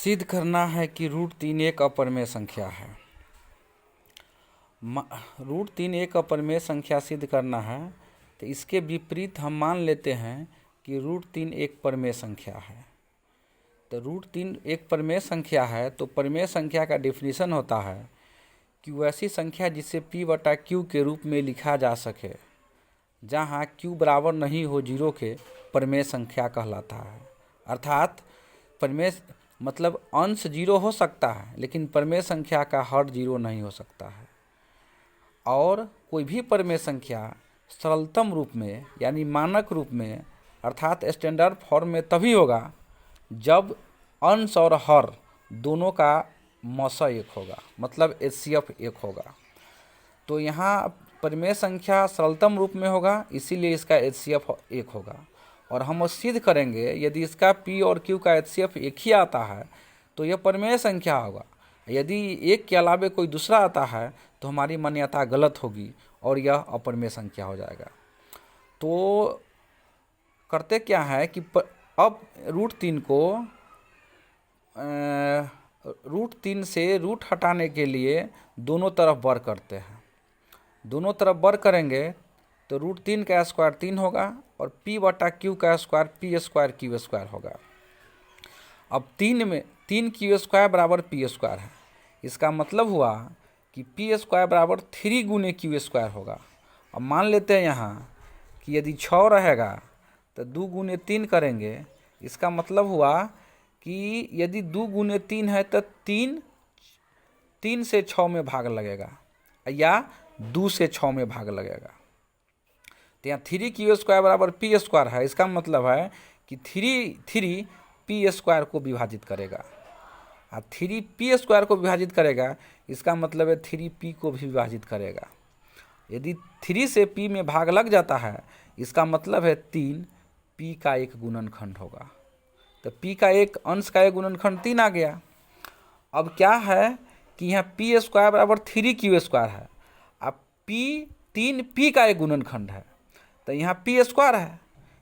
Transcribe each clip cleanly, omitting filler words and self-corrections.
सिद्ध करना है कि रूट 3 एक अपरिमेय संख्या है। रूट 3 एक अपरिमेय संख्या सिद्ध करना है तो इसके विपरीत हम मान लेते हैं कि रूट 3 एक परिमेय संख्या है। तो रूट 3 एक परिमेय संख्या है तो परिमेय संख्या का डेफिनेशन होता है कि वैसी संख्या जिसे p/q के रूप में लिखा जा सके, जहाँ q बराबर नहीं हो जीरो के, परिमेय संख्या कहलाता है। अर्थात परिमेय मतलब अंश जीरो हो सकता है लेकिन परिमेय संख्या का हर जीरो नहीं हो सकता है। और कोई भी परिमेय संख्या सरलतम रूप में यानी मानक रूप में अर्थात स्टैंडर्ड फॉर्म में तभी होगा जब अंश और हर दोनों का मौसा एक होगा, मतलब HCF एक होगा। तो यहाँ परिमेय संख्या सरलतम रूप में होगा, इसीलिए इसका HCF एक होगा। और हम सिद्ध करेंगे यदि इसका P और Q का HCF एक ही आता है तो यह परिमेय संख्या होगा। यदि एक के अलावे कोई दूसरा आता है तो हमारी मान्यता गलत होगी और यह अपरिमेय संख्या हो जाएगा। तो करते क्या है कि अब रूट 3 से रूट हटाने के लिए दोनों तरफ वर्ग करते हैं। दोनों तरफ वर्ग करेंगे तो रूट 3 का स्क्वायर 3 होगा और p/q का स्क्वायर p² q² होगा। अब 3 q² बराबर p² है। इसका मतलब हुआ कि p² बराबर 3 गुने q² होगा। अब मान लेते हैं यहाँ कि यदि 6 रहेगा तो 2 गुने 3 करेंगे। इसका मतलब हुआ कि यदि 2 गुने 3 है तो 3 से 6 में भाग लगेगा या 2 से 6 में भाग लगेगा। तो यहाँ 3 q² बराबर p² है। इसका मतलब है कि 3 p² को विभाजित करेगा और 3 p² को विभाजित करेगा, इसका मतलब है 3p को भी विभाजित करेगा। यदि 3 से p में भाग लग जाता है, इसका मतलब है 3 p का एक गुणनखंड होगा। तो p का एक अंश का एक गुणनखंड 3 आ गया। अब क्या है कि यहाँ p² बराबर 3 q² है। अब 3p का एक गुणनखंड है तो यहाँ p² है।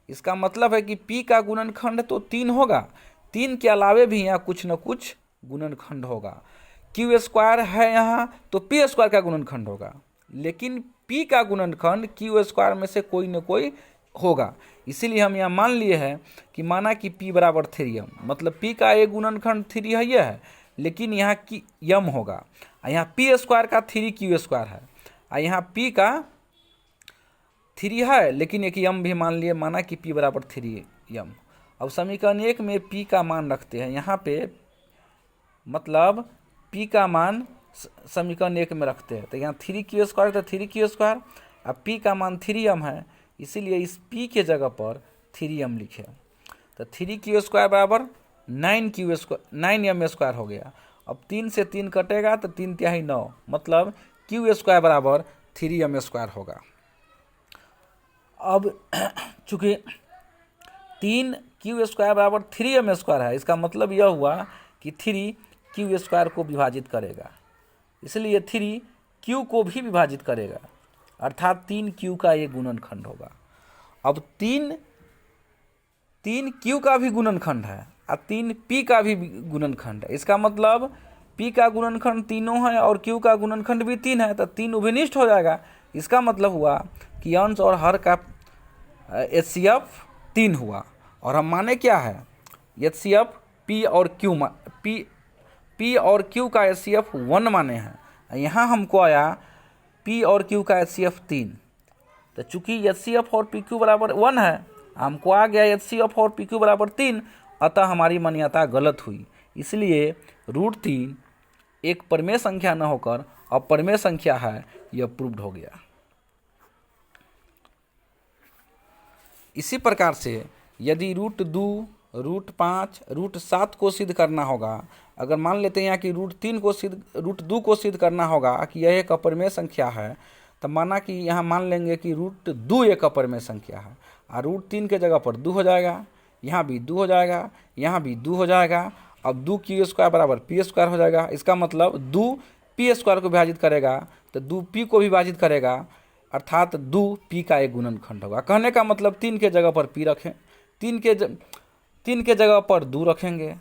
इसका मतलब है कि p का गुणनखंड तो 3 होगा, 3 के अलावे भी यहाँ कुछ न कुछ गुणनखंड होगा। q² है यहाँ तो p² का गुणनखंड होगा, लेकिन p का गुणनखंड q² में से कोई न कोई होगा। इसीलिए हम यहाँ मान लिए हैं कि माना कि p बराबर 3m, मतलब p का एक गुणनखंड 3 है यह है, लेकिन यहाँ की m होगा। यहाँ p² का 3 q² है और यहाँ p का 3 है लेकिन एक m भी मान लिए, माना कि p बराबर 3m। अब समीकरण 1 में p का मान रखते हैं यहाँ पे, मतलब p का मान समीकरण 1 में रखते हैं। तो यहाँ 3 q² तो 3 q², अब p का मान 3m है, इसीलिए इस p के जगह पर 3m लिखे। तो 3 q² बराबर 9m² हो गया। अब 3 से 3 कटेगा तो 3 तिहाई 9, मतलब q² बराबर 3m² होगा। अब चूँकि 3 q² बराबर 3m² है, इसका मतलब यह हुआ कि 3 q² को विभाजित करेगा, इसलिए 3 q को भी विभाजित करेगा, अर्थात 3 q का एक गुणनखंड होगा। अब 3 q का भी गुणनखंड है और 3 p का भी गुणनखंड है। इसका मतलब p का गुणनखंड तीनों है और q का गुणनखंड भी 3 है, तो 3 उभयनिष्ठ हो जाएगा। इसका मतलब हुआ कि अंश और हर का HCF 3 हुआ। और हम माने क्या है, HCF p और q का HCF 1 माने हैं। यहाँ हमको आया p और q का HCF 3, तो चूंकि HCF और PQ बराबर 1 है, हमको आ गया HCF और PQ बराबर 3, अतः हमारी मान्यता गलत हुई। इसलिए रूट 3 एक परिमेय संख्या न होकर अपरिमेय संख्या है, यह प्रूव्ड हो गया। इसी प्रकार से यदि रूट 2, रूट 5, रूट 7 को सिद्ध करना होगा, अगर मान लेते हैं यहाँ कि रूट 2 को सिद्ध करना होगा कि यह एक अपरिमेय संख्या है, तो माना कि यहाँ मान लेंगे कि रूट 2 एक अपरिमेय संख्या है और रूट 3 के जगह पर 2 हो जाएगा, यहाँ भी 2 हो जाएगा, यहाँ भी 2 हो जाएगा। अब 2 q² बराबर p² हो जाएगा। इसका मतलब 2 p² को विभाजित करेगा तो 2 p को विभाजित करेगा, अर्थात 2 p का एक गुणनखंड होगा। कहने का मतलब 3 के जगह पर p रखें, 3 के जगह पर 2 रखेंगे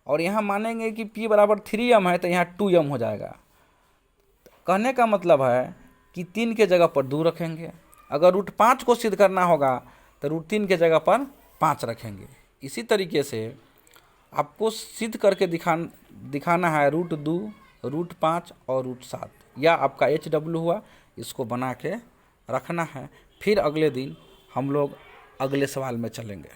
और यहाँ मानेंगे कि p बराबर 3m है तो यहाँ 2m हो जाएगा। कहने का मतलब है कि 3 के जगह पर 2 रखेंगे। अगर रूट 5 को सिद्ध करना होगा तो रूट 3 के जगह पर 5 रखेंगे। इसी तरीके से आपको सिद्ध करके दिखाना है रूट 2, रूट 5 और रूट 7, या आपका HW हुआ, इसको बना के रखना है। फिर अगले दिन हम लोग अगले सवाल में चलेंगे।